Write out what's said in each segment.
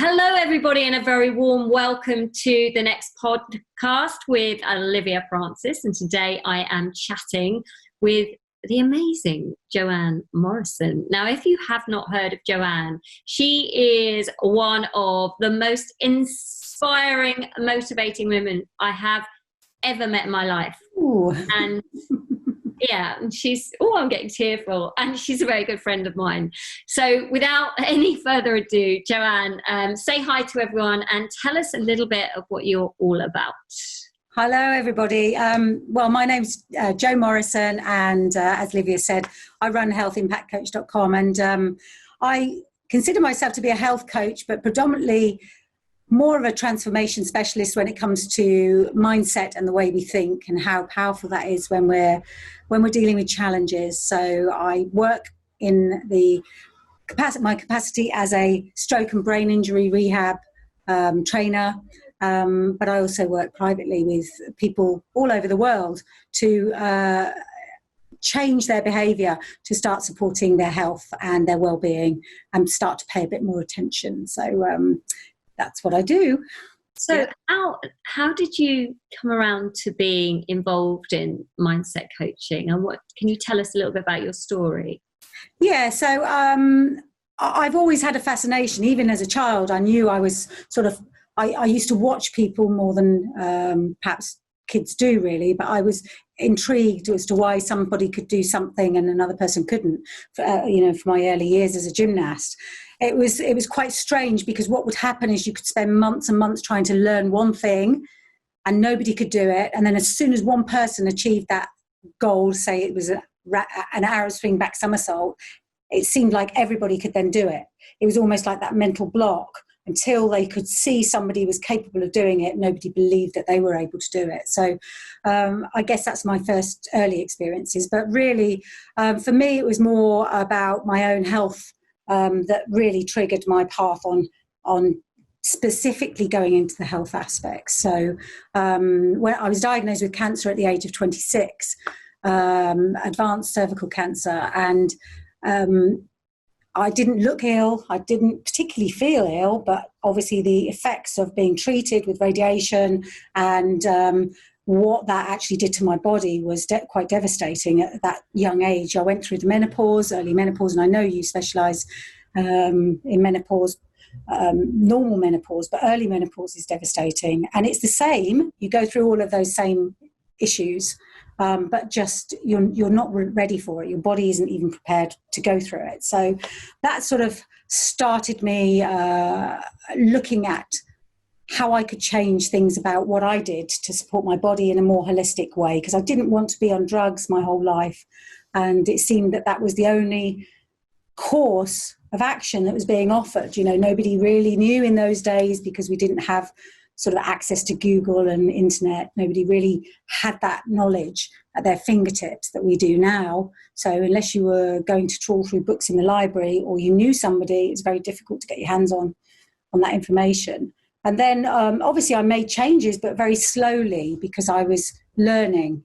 Hello, everybody, and a very warm welcome to the next podcast with Livia Francis. And today I am chatting with the amazing Joanne Morrison. Now, if you have not heard of Joanne, she is one of the most inspiring, motivating women I have ever met in my life. Ooh. And yeah, and I'm getting tearful, and she's a very good friend of mine. So without any further ado, Joanne, say hi to everyone and tell us a little bit of what you're all about. Hello, everybody. Well, my name's Jo Morrison, and as Livia said, I run healthimpactcoach.com, and I consider myself to be a health coach, but predominantly more of a transformation specialist when it comes to mindset and the way we think and how powerful that is when we're dealing with challenges. So I work in my capacity as a stroke and brain injury rehab trainer, but I also work privately with people all over the world to change their behaviour, to start supporting their health and their well-being and start to pay a bit more attention. So that's what I do. So how did you come around to being involved in mindset coaching, and can you tell us a little bit about your story? Yeah, so I've always had a fascination. Even as a child, I knew I was I used to watch people more than perhaps kids do really, but I was intrigued as to why somebody could do something and another person couldn't. For my early years as a gymnast, it was quite strange, because what would happen is you could spend months and months trying to learn one thing and nobody could do it, and then as soon as one person achieved that goal, say it was an arrow swing back somersault, it seemed like everybody could then do it. It was almost like that mental block. Until they could see somebody was capable of doing it, nobody believed that they were able to do it. So I guess that's my first early experiences. But really, for me, it was more about my own health that really triggered my path on specifically going into the health aspects. So when I was diagnosed with cancer at the age of 26, advanced cervical cancer, and I didn't look ill, I didn't particularly feel ill, but obviously the effects of being treated with radiation and what that actually did to my body was quite devastating at that young age. I went through the early menopause, and I know you specialise in menopause, normal menopause, but early menopause is devastating. And it's the same, you go through all of those same issues, but just you're not ready for it. Your body isn't even prepared to go through it. So that sort of started me looking at how I could change things about what I did to support my body in a more holistic way, because I didn't want to be on drugs my whole life, and it seemed that was the only course of action that was being offered. Nobody really knew in those days, because we didn't have sort of access to Google and internet. Nobody really had that knowledge at their fingertips that we do now. So unless you were going to trawl through books in the library or you knew somebody, it's very difficult to get your hands on that information. And then obviously I made changes, but very slowly, because I was learning,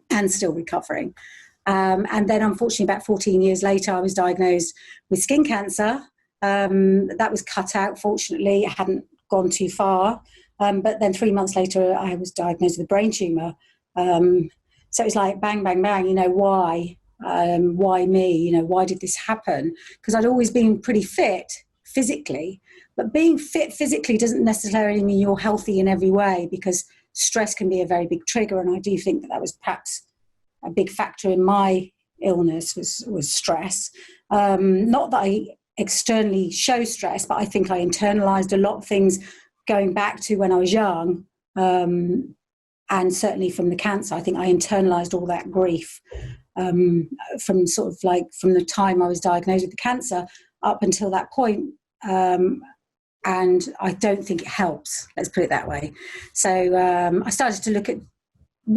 and still recovering. And then unfortunately about 14 years later, I was diagnosed with skin cancer. That was cut out, fortunately. It hadn't gone too far, but then 3 months later I was diagnosed with a brain tumour. So it's like bang, bang, bang. Why me? Why did this happen? Because I'd always been pretty fit physically, but being fit physically doesn't necessarily mean you're healthy in every way, because stress can be a very big trigger, and I do think that was perhaps a big factor in my illness was stress. Not that I externally show stress, but I think I internalized a lot of things going back to when I was young, and certainly from the cancer. I think I internalized all that grief from the time I was diagnosed with the cancer up until that point, and I don't think it helps, let's put it that way. So I started to look at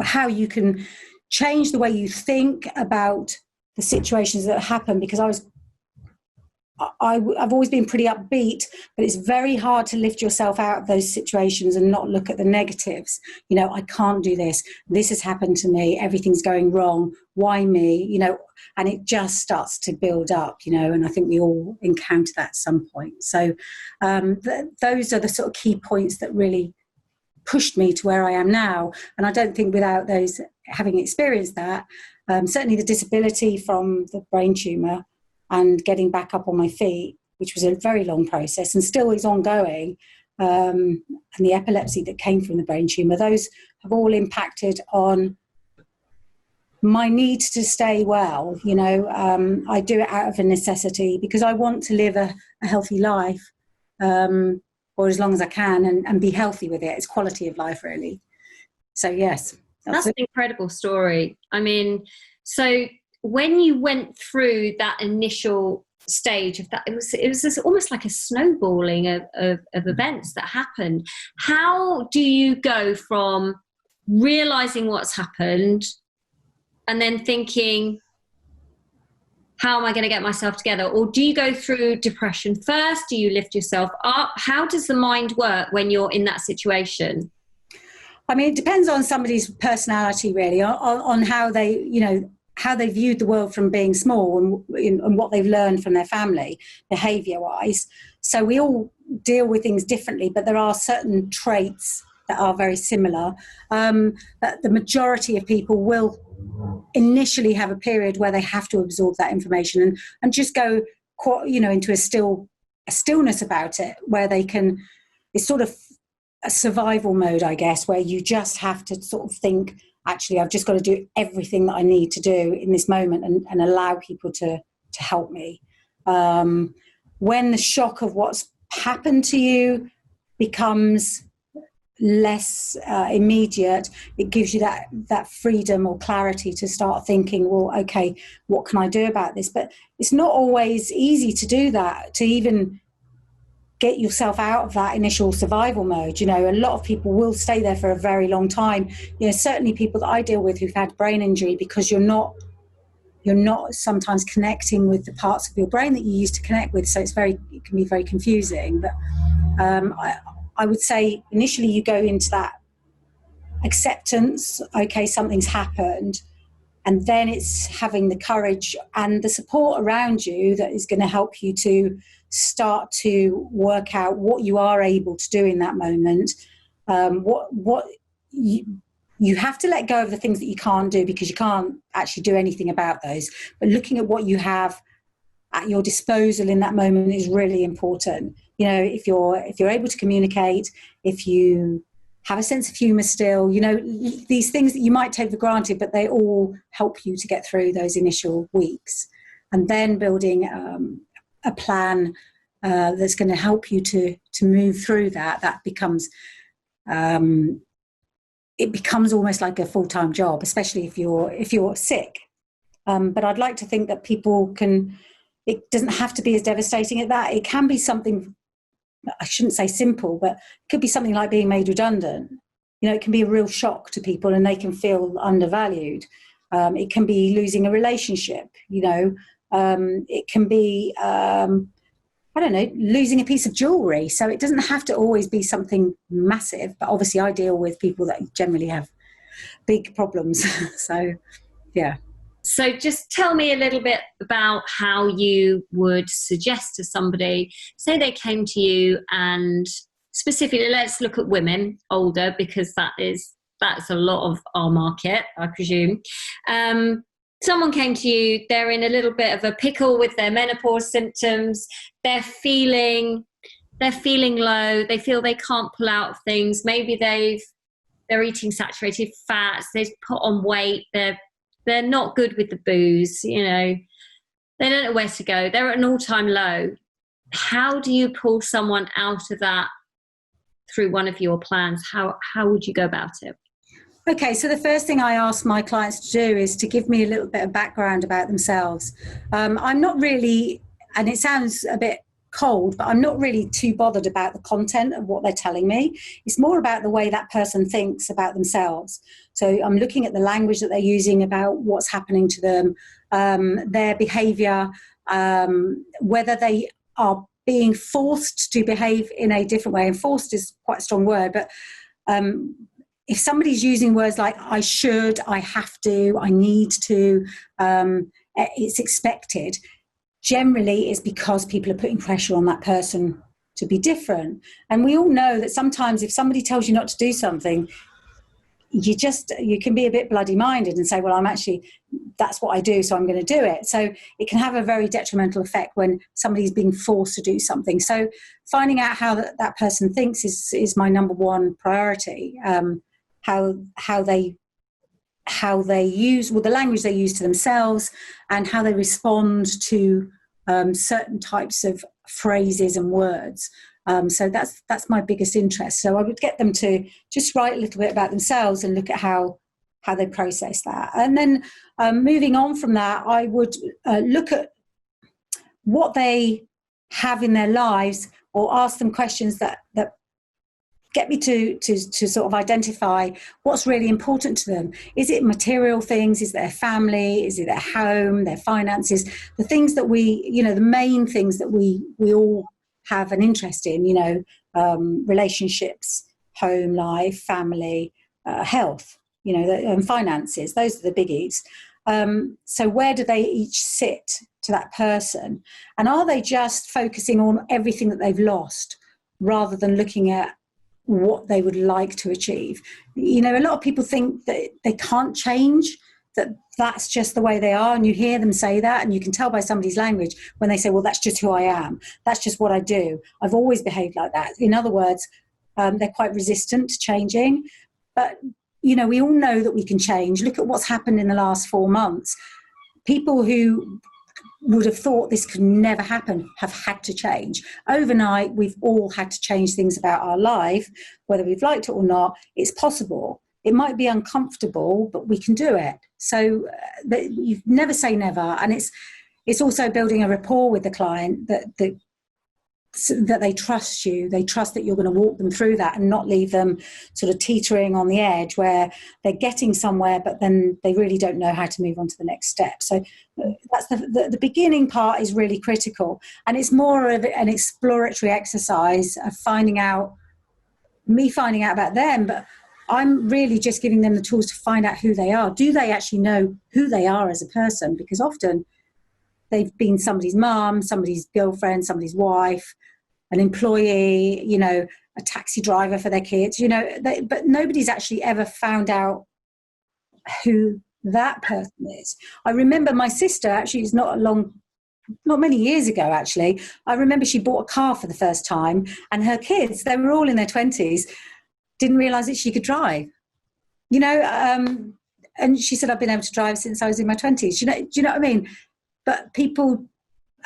how you can change the way you think about the situations that happen, because I was I've always been pretty upbeat, but it's very hard to lift yourself out of those situations and not look at the negatives. You know, I can't do this. This has happened to me. Everything's going wrong. Why me? You know, and it just starts to build up, you know, and I think we all encounter that at some point. So those are the sort of key points that really pushed me to where I am now. And I don't think without those, having experienced that, certainly the disability from the brain tumour and getting back up on my feet, which was a very long process and still is ongoing, and the epilepsy that came from the brain tumour, those have all impacted on my need to stay well. You know, I do it out of a necessity because I want to live a healthy life, or as long as I can, and be healthy with it. It's quality of life, really. So, yes. That's an incredible story. I mean, so when you went through that initial stage of that, it was this, almost like a snowballing of events that happened. How do you go from realizing what's happened and then thinking, how am I going to get myself together? Or do you go through depression first? Do you lift yourself up? How does the mind work when you're in that situation? I mean, it depends on somebody's personality, really, on how they, you know, how they viewed the world from being small and what they've learned from their family, behaviour-wise. So we all deal with things differently, but there are certain traits that are very similar. That the majority of people will initially have a period where they have to absorb that information and just go, you know, into a stillness about it, where they can. It's sort of a survival mode, I guess, where you just have to sort of think, actually, I've just got to do everything that I need to do in this moment and allow people to help me. When the shock of what's happened to you becomes less immediate, it gives you that freedom or clarity to start thinking, well, okay, what can I do about this? But it's not always easy to do that, to even get yourself out of that initial survival mode. You know, a lot of people will stay there for a very long time. You know, certainly people that I deal with who've had brain injury, because you're not sometimes connecting with the parts of your brain that you used to connect with. So it can be very confusing. But I would say initially you go into that acceptance, okay, something's happened, and then it's having the courage and the support around you that is going to help you to start to work out what you are able to do in that moment. What you have to let go of the things that you can't do, because you can't actually do anything about those. But looking at what you have at your disposal in that moment is really important. You know, if you're able to communicate, if you have a sense of humour still, you know, these things that you might take for granted, but they all help you to get through those initial weeks. And then building a plan that's going to help you to move through that becomes it becomes almost like a full-time job, especially if you're sick. But I'd like to think that people can. It doesn't have to be as devastating as that. It can be something, I shouldn't say simple, but it could be something like being made redundant. You know, it can be a real shock to people and they can feel undervalued. It can be losing a relationship, you know. It can be, I don't know, losing a piece of jewellery. So it doesn't have to always be something massive. But obviously I deal with people that generally have big problems. So, yeah. So just tell me a little bit about how you would suggest to somebody, say they came to you, and specifically let's look at women older, because that's a lot of our market, I presume. Someone came to you, they're in a little bit of a pickle with their menopause symptoms, they're feeling low, they feel they can't pull out of things, maybe they're eating saturated fats, they've put on weight, they're not good with the booze, you know, they don't know where to go, they're at an all-time low. How do you pull someone out of that through one of your plans? How would you go about it? Okay, so the first thing I ask my clients to do is to give me a little bit of background about themselves. I'm not really, and it sounds a bit cold, but I'm not really too bothered about the content of what they're telling me. It's more about the way that person thinks about themselves. So I'm looking at the language that they're using about what's happening to them, their behaviour, whether they are being forced to behave in a different way. And forced is quite a strong word, but if somebody's using words like I should, I have to, I need to, it's expected, generally it's because people are putting pressure on that person to be different. And we all know that sometimes if somebody tells you not to do something, you can be a bit bloody minded and say, well, that's what I do, so I'm going to do it. So it can have a very detrimental effect when somebody's being forced to do something. So finding out how that person thinks is my number one priority. How they use, the language they use to themselves, and how they respond to certain types of phrases and words. So that's my biggest interest. So I would get them to just write a little bit about themselves and look at how they process that. And then moving on from that, I would look at what they have in their lives, or ask them questions that get me to sort of identify what's really important to them. Is it material things? Is it their family? Is it their home, their finances? The things that the main things that we all have an interest in, relationships, home life, family, health, and finances. Those are the biggies. So where do they each sit to that person? And are they just focusing on everything that they've lost rather than looking at what they would like to achieve? A lot of people think that they can't change, that's just the way they are, and you hear them say that, and you can tell by somebody's language when they say, well, that's just who I am, that's just what I do, I've always behaved like that. In other words, they're quite resistant to changing. But we all know that we can change. Look at what's happened in the last 4 months. People who would have thought this could never happen have had to change. Overnight, we've all had to change things about our life, whether we've liked it or not. It's possible. It might be uncomfortable, but we can do it. So you never say never. And it's also building a rapport with the client that they trust you. They trust that you're going to walk them through that and not leave them sort of teetering on the edge where they're getting somewhere, but then they really don't know how to move on to the next step. So that's the beginning part is really critical. And it's more of an exploratory exercise of finding out about them, but I'm really just giving them the tools to find out who they are. Do they actually know who they are as a person? Because often they've been somebody's mum, somebody's girlfriend, somebody's wife, an employee, a taxi driver for their kids, but nobody's actually ever found out who that person is. I remember my sister, actually, it's not many years ago, actually. I remember she bought a car for the first time, and her kids, they were all in their 20s, didn't realise that she could drive, and she said, I've been able to drive since I was in my 20s. Do you know what I mean? But people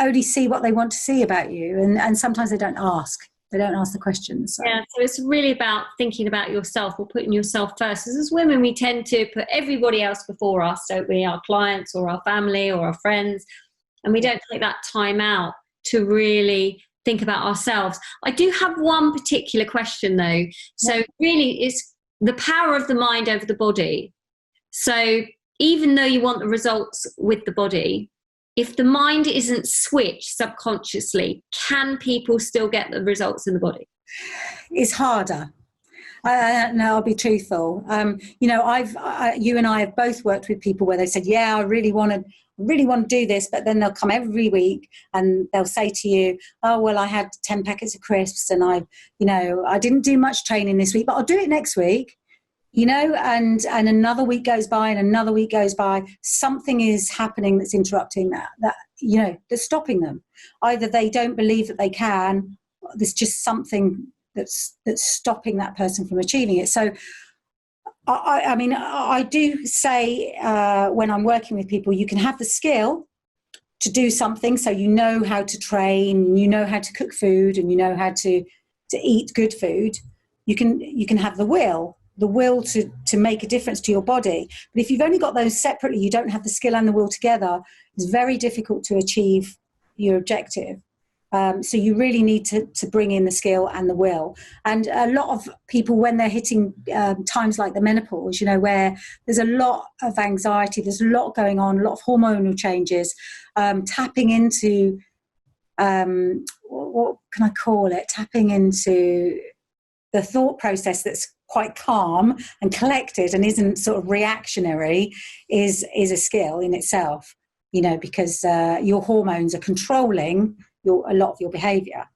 only see what they want to see about you, and sometimes they don't ask the questions. So. Yeah, so it's really about thinking about yourself, or putting yourself first. Because as women, we tend to put everybody else before us, don't we? Our clients or our family or our friends, and we don't take that time out to really think about ourselves. I do have one particular question though. So really, it's the power of the mind over the body. So even though you want the results with the body, if the mind isn't switched subconsciously, can people still get the results in the body? It's harder. No, I'll be truthful. You and I have both worked with people where they said, yeah, I really want to do this, but then they'll come every week and they'll say to you, oh, well, I had 10 packets of crisps and I didn't do much training this week, but I'll do it next week. And another week goes by and another week goes by. Something is happening that's interrupting that's stopping them. Either they don't believe that they can, or there's just something that's stopping that person from achieving it. So, I do say when I'm working with people, you can have the skill to do something. So you know how to train, you know how to cook food, and you know how to eat good food. You can have the will to make a difference to your body. But if you've only got those separately, you don't have the skill and the will together, it's very difficult to achieve your objective. So you really need to bring in the skill and the will. And a lot of people, when they're hitting times like the menopause, where there's a lot of anxiety, there's a lot going on, a lot of hormonal changes, tapping into, what can I call it? Tapping into the thought process that's quite calm and collected and isn't sort of reactionary is a skill in itself, because your hormones are controlling a lot of your behaviour.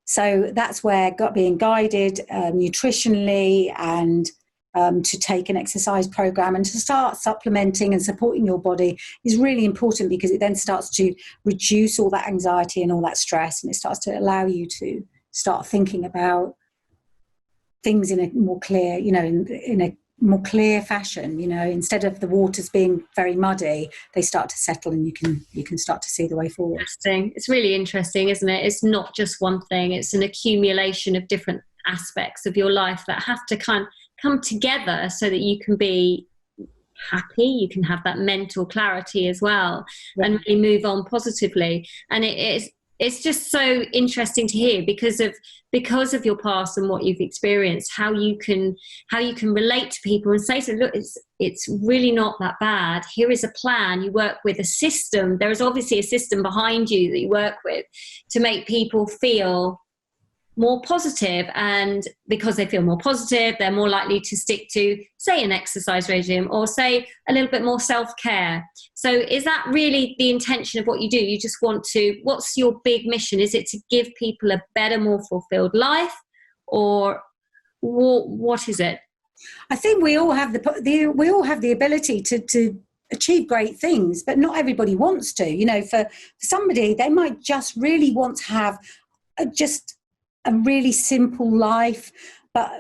So that's where being guided nutritionally and to take an exercise program and to start supplementing and supporting your body is really important, because it then starts to reduce all that anxiety and all that stress, and it starts to allow you to start thinking about things in a more clear, in a more clear fashion. Instead of the waters being very muddy, they start to settle, and you can start to see the way forward. Interesting. It's really interesting, isn't it? It's not just one thing. It's an accumulation of different aspects of your life that have to kind of come together so that you can be happy, you can have that mental clarity as well, and really move on positively. And it's just so interesting to hear because of your past and what you've experienced, how you can relate to people and say to them, look, it's really not that bad. Here is a plan. You work with a system. There is obviously a system behind you that you work with to make people feel more positive, and because they feel more positive, they're more likely to stick to, say, an exercise regime, or say a little bit more self-care. So is that really the intention of what you do? You just want to, what's your big mission? Is it to give people a better, more fulfilled life, or what is it? I think we all have the ability to achieve great things, but not everybody wants to. For somebody, they might just really want to have just a really simple life, but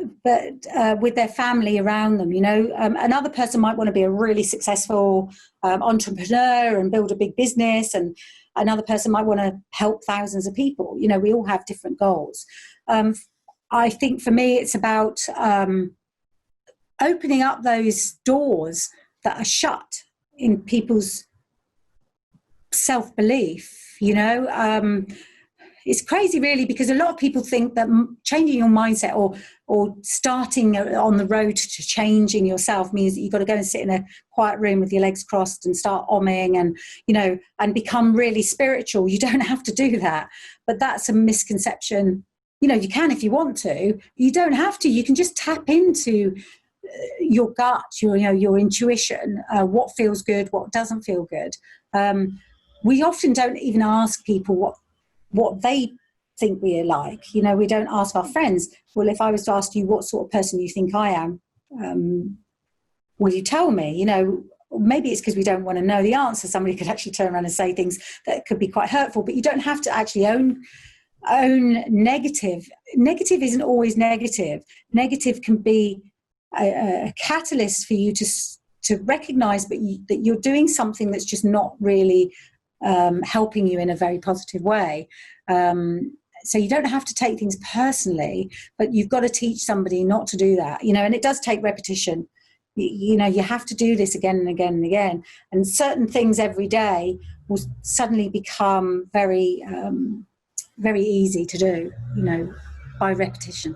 with their family around them. Another person might want to be a really successful entrepreneur and build a big business, and another person might want to help thousands of people. We all have different goals. I think for me, it's about opening up those doors that are shut in people's self-belief. It's crazy, really, because a lot of people think that changing your mindset or starting on the road to changing yourself means that you've got to go and sit in a quiet room with your legs crossed and start omming and become really spiritual. You don't have to do that. But that's a misconception. You can if you want to. You don't have to. You can just tap into your gut, your intuition, what feels good, what doesn't feel good. We often don't even ask people what they think we are like. We don't ask our friends, well, if I was to ask you what sort of person you think I am, will you tell me? Maybe it's because we don't want to know the answer. Somebody could actually turn around and say things that could be quite hurtful, but you don't have to actually own negative. Negative isn't always negative. Negative can be a catalyst for you to recognize that you're doing something that's just not really helping you in a very positive way. So you don't have to take things personally, but you've got to teach somebody not to do that, and it does take repetition. You have to do this again and again and again, and certain things every day will suddenly become very, very easy to do, by repetition.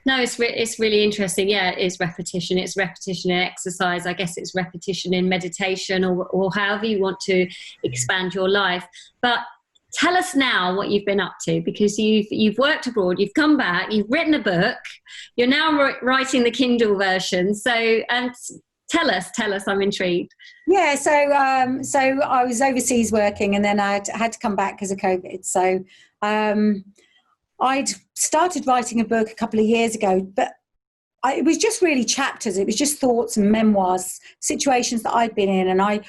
No, it's really interesting. Yeah, it is repetition. It's repetition in exercise. I guess it's repetition in meditation, or however you want to expand your life. But tell us now what you've been up to, because you've worked abroad, you've come back, you've written a book, you're now writing the Kindle version. So, tell us. I'm intrigued. Yeah. So I was overseas working, and then I had to come back because of COVID. So. I'd started writing a book a couple of years ago, but it was just really chapters. It was just thoughts and memoirs, situations that I'd been in. And I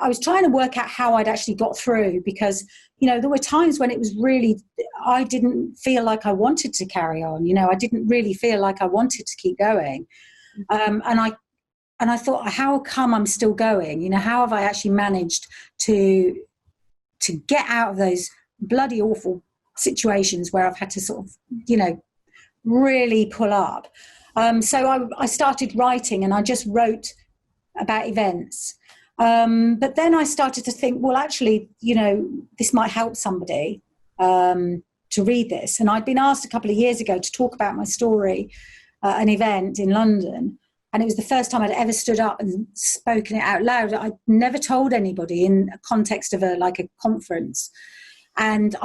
was trying to work out how I'd actually got through, because, there were times when it was really, I didn't feel like I wanted to carry on. I didn't really feel like I wanted to keep going. And I thought, how come I'm still going? How have I actually managed to get out of those bloody awful situations where I've had to sort of, really pull up. So I started writing, and I just wrote about events. But then I started to think, well, actually, this might help somebody to read this. And I'd been asked a couple of years ago to talk about my story at an event in London. And it was the first time I'd ever stood up and spoken it out loud. I'd never told anybody in a context of a conference. And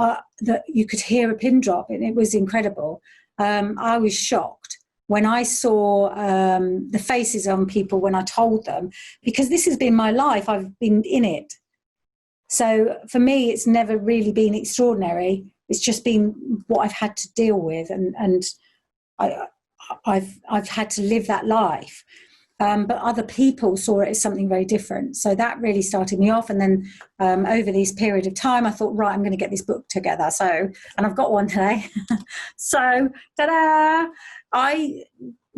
that you could hear a pin drop, and it was incredible. I was shocked when I saw the faces on people when I told them, because this has been my life. I've been in it. So for me, it's never really been extraordinary. It's just been what I've had to deal with, and I've had to live that life. But other people saw it as something very different. So that really started me off. And then over this period of time, I thought, right, I'm going to get this book together. And I've got one today. So, ta-da! I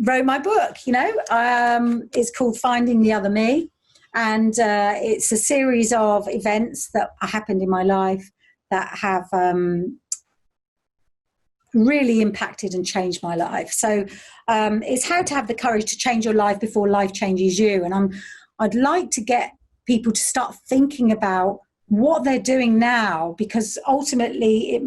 wrote my book, it's called Finding the Other Me. And it's a series of events that happened in my life that have really impacted and changed my life. So it's how to have the courage to change your life before life changes you. And I'd like to get people to start thinking about what they're doing now, because ultimately,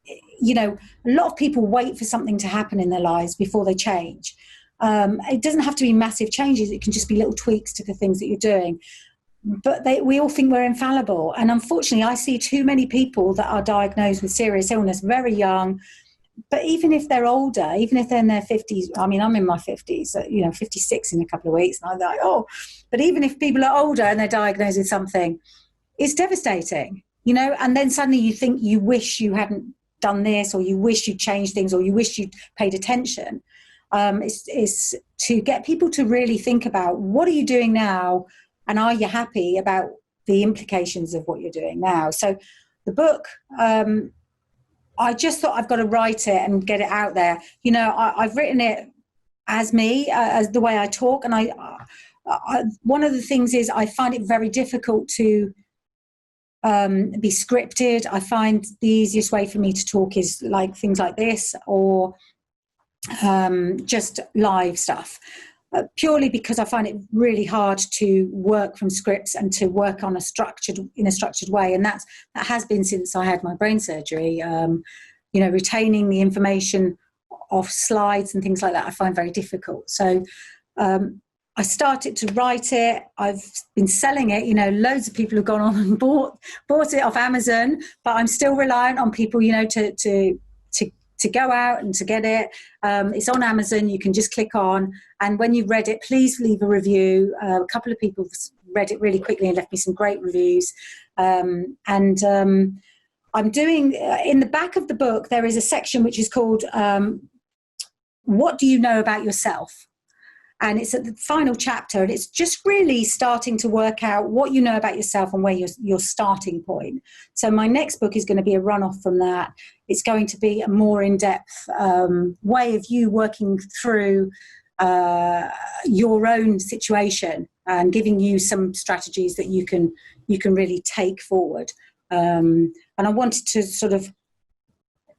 a lot of people wait for something to happen in their lives before they change. It doesn't have to be massive changes. It can just be little tweaks to the things that you're doing. But we all think we're infallible. And unfortunately, I see too many people that are diagnosed with serious illness very young. But even if they're older, even if they're in their 50s, I mean, I'm in my 50s, 56 in a couple of weeks. And I'm like, but even if people are older and they're diagnosed with something, it's devastating, and then suddenly you think you wish you hadn't done this, or you wish you'd changed things, or you wish you'd paid attention. It's to get people to really think about, what are you doing now? And are you happy about the implications of what you're doing now? So the book, I just thought I've got to write it and get it out there. I've written it as me, as the way I talk. And I one of the things is I find it very difficult to be scripted. I find the easiest way for me to talk is like things like this, or just live stuff. Purely because I find it really hard to work from scripts and to work in a structured way, and that has been since I had my brain surgery. Retaining the information of slides and things like that I find very difficult. So I started to write it. I've been selling it. Loads of people have gone on and bought it off Amazon, but I'm still reliant on people, to go out and to get it. It's on Amazon. You can just click on. And when you've read it, please leave a review. A couple of people read it really quickly and left me some great reviews. I'm doing, in the back of the book, there is a section which is called, What Do You Know About Yourself? And it's at the final chapter, and it's just really starting to work out what you know about yourself and where your starting point. So my next book is going to be a runoff from that. It's going to be a more in-depth way of you working through your own situation and giving you some strategies that you can really take forward. And I wanted to sort of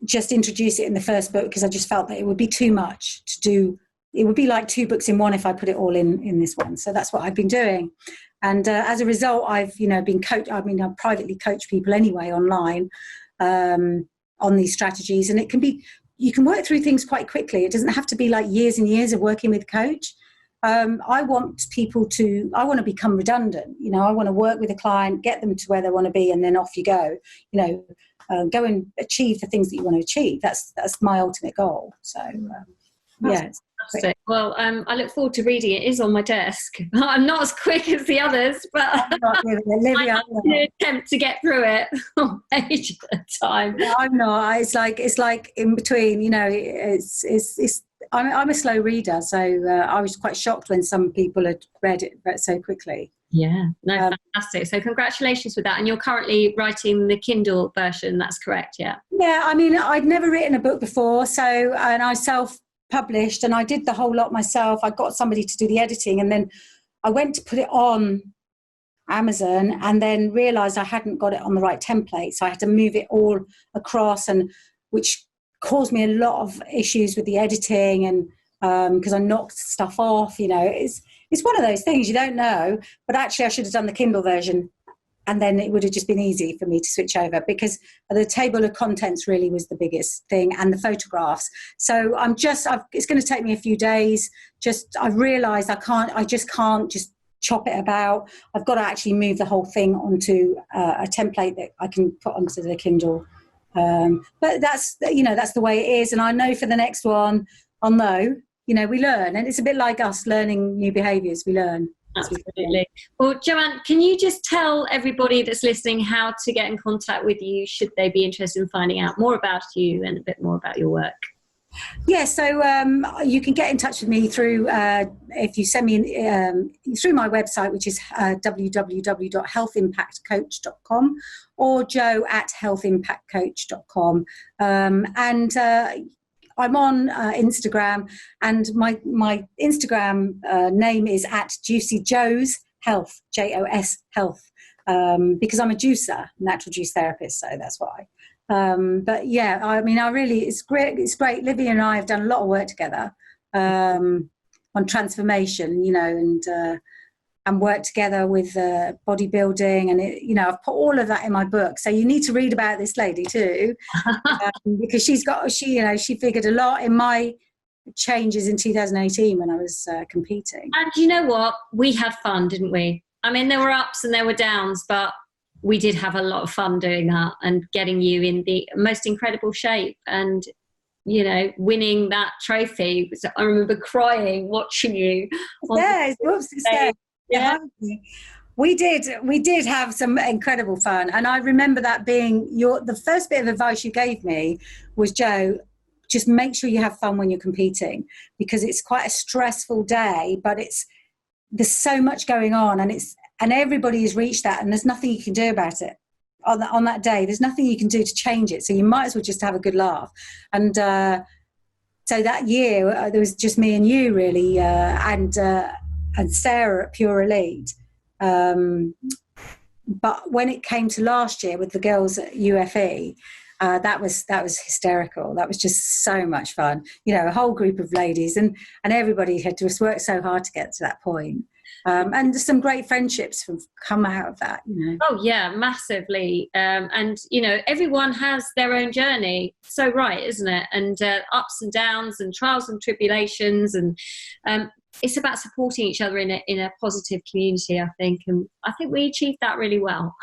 just introduce it in the first book because I just felt that it would be too much to do. It would be like 2 books in one if I put it all in this one. So that's what I've been doing. And as a result, I've, been coached. I privately coach people anyway online on these strategies. And you can work through things quite quickly. It doesn't have to be like years and years of working with a coach. I want to become redundant. I want to work with a client, get them to where they want to be, and then off you go. Go and achieve the things that you want to achieve. That's my ultimate goal. So, yeah. Fantastic. Well, I look forward to reading it. It is on my desk. I'm not as quick as the others, but I have to attempt to get through it on page at a time. No, I'm not. It's like in between. I'm a slow reader, so I was quite shocked when some people had read it so quickly. Yeah, no, fantastic. So congratulations with that. And you're currently writing the Kindle version. That's correct, yeah. Yeah, I'd never written a book before, and I self-published, and I did the whole lot myself. I got somebody to do the editing, and then I went to put it on Amazon and then realised I hadn't got it on the right template. So I had to move it all across, and which caused me a lot of issues with the editing, and because I knocked stuff off. It's it's one of those things you don't know, but actually I should have done the Kindle version, and then it would have just been easy for me to switch over, because the table of contents really was the biggest thing, and the photographs. So it's going to take me a few days. I've realised I just can't chop it about. I've got to actually move the whole thing onto a template that I can put onto the Kindle. But that's the way it is. And I know for the next one, I'll know, we learn. And it's a bit like us learning new behaviours. We learn. Absolutely. Well, Joanne, can you just tell everybody that's listening how to get in contact with you should they be interested in finding out more about you and a bit more about your work? Yeah, so you can get in touch with me through, if you send me through my website, which is www.healthimpactcoach.com, or jo@healthimpactcoach.com. And I'm on Instagram, and my Instagram name is @JuicyJo's Health, JOS Health, because I'm a juicer, natural juice therapist, so that's why. But yeah, I mean, it's great. It's great. Livia and I have done a lot of work together on transformation, and worked together with bodybuilding, and I've put all of that in my book. So you need to read about this lady too, because she figured a lot in my changes in 2018 when I was competing. And you know what? We had fun, didn't we? I mean, there were ups and there were downs, but we did have a lot of fun doing that and getting you in the most incredible shape and, winning that trophy. I remember crying, watching you. Yeah, yeah. We did have some incredible fun. And I remember that being the first bit of advice you gave me was, Jo, just make sure you have fun when you're competing, because it's quite a stressful day, but there's so much going on, and everybody has reached that, and there's nothing you can do about it on that day. There's nothing you can do to change it. So you might as well just have a good laugh. And so that year, there was just me and you really, and Sarah at Pure Elite. But when it came to last year with the girls at UFE, that was hysterical. That was just so much fun. A whole group of ladies, and everybody had just worked so hard to get to that point. And some great friendships have come out of that, Oh yeah, massively. And everyone has their own journey. So right, isn't it? And ups and downs and trials and tribulations, and it's about supporting each other in a positive community, I think. And I think we achieved that really well.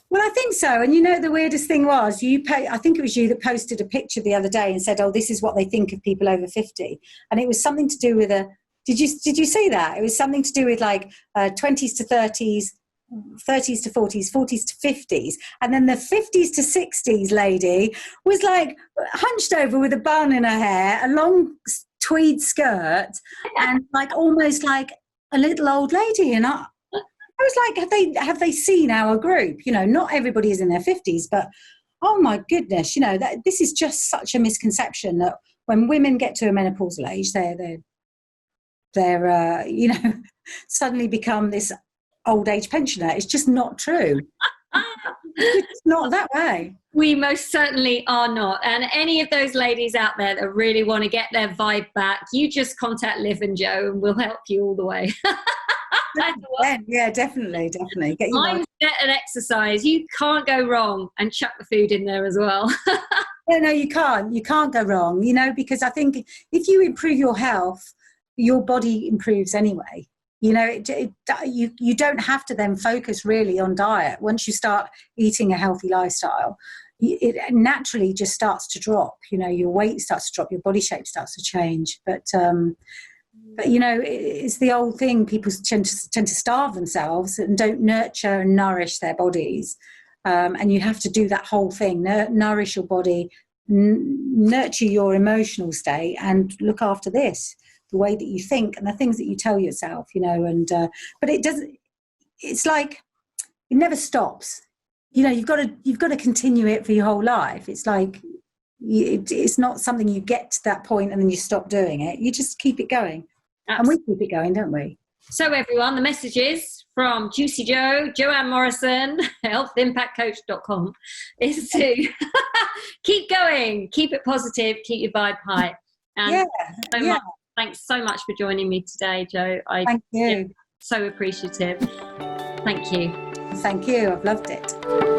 Well, I think so. And the weirdest thing was I think it was you that posted a picture the other day and said, oh, this is what they think of people over 50. And it was something to do with did you see that? It was something to do with like 20s to 30s, 30s to 40s, 40s to 50s. And then the 50s to 60s lady was like hunched over with a bun in her hair, a long tweed skirt, and like almost like a little old lady. And I was like, have they seen our group? Not everybody is in their 50s, but oh my goodness, that this is just such a misconception that when women get to a menopausal age, they're suddenly become this old age pensioner. It's just not true. It's not that way. We most certainly are not. And any of those ladies out there that really want to get their vibe back, you just contact Liv and Jo and we'll help you all the way. Yeah, definitely. Get your mindset and exercise. You can't go wrong, and chuck the food in there as well. No, you can't. You can't go wrong, because I think if you improve your health, your body improves anyway. You don't have to then focus really on diet. Once you start eating a healthy lifestyle, it naturally just starts to drop. Your weight starts to drop, your body shape starts to change. But it's the old thing. People tend to starve themselves and don't nurture and nourish their bodies. And you have to do that whole thing, nourish your body, nurture your emotional state, and look after this, the way that you think and the things that you tell yourself, but it doesn't, it's like, it never stops. You've got to continue it for your whole life. It's like, it's not something you get to that point and then you stop doing it. You just keep it going. Absolutely. And we keep it going, don't we? So everyone, the message is from Juicy Jo, Joanne Morrison, healthimpactcoach.com, is to keep going, keep it positive, keep your vibe high. And Thanks so much for joining me today, Jo. Thank you. So appreciative. Thank you. Thank you. I've loved it.